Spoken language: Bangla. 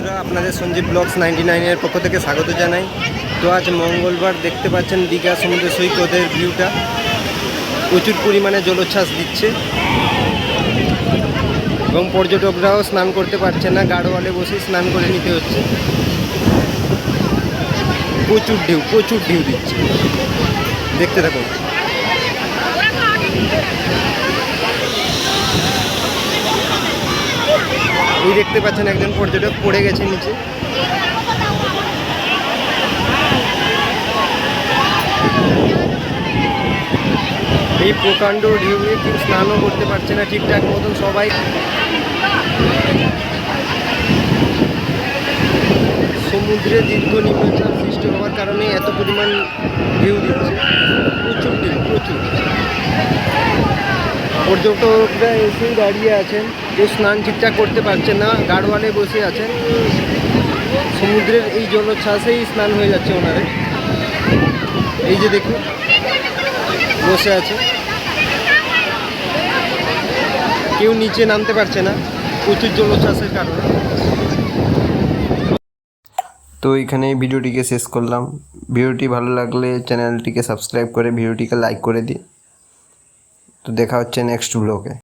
বন্ধুরা, আপনাদের সঞ্জীব ব্লগস 99 পক্ষ থেকে স্বাগত জানাই। তো আজ মঙ্গলবার, দেখতে পাচ্ছেন দীঘা সমুদ্র সৈকতের ভিউটা। প্রচুর পরিমাণে জলোচ্ছ্বাস দিচ্ছে এবং পর্যটকরাও স্নান করতে পারছে না, গাড়োয়ালে বসে স্নান করে নিতে হচ্ছে। প্রচুর ঢেউ দিচ্ছে, দেখতে থাকুন। এই দেখতে পাচ্ছেন একজন পর্যটক পড়ে গেছে নিচে। এই প্রকাণ্ড ঢেউয়ে কেউ স্নানও করতে পারছে না ঠিকঠাক মতন। সবাই সমুদ্রে দীর্ঘ নিম্নচাপ সৃষ্টি হওয়ার কারণে এত পরিমাণ ঢেউ দিচ্ছে। প্রচুর পর্যটকরা এসেই দাঁড়িয়ে আছেন, কেউ স্নান ঠিকঠাক করতে পারছেন না, গাড়োয়ালে বসে আছেন। সমুদ্রের এই জলোচ্ছ্বাসেই স্নান হয়ে যাচ্ছে ওনারে। এই যে দেখুন, বসে আছে, কেউ নিচে নামতে পারছে না প্রচুর জলোচ্ছ্বাসের কারণে। তো এখানে এই ভিডিওটিকে শেষ করলাম। ভিডিওটি ভালো লাগলে চ্যানেলটিকে সাবস্ক্রাইব করে ভিডিওটিকে লাইক করে দিই। তো দেখা হচ্ছে নেক্সট ব্লগে।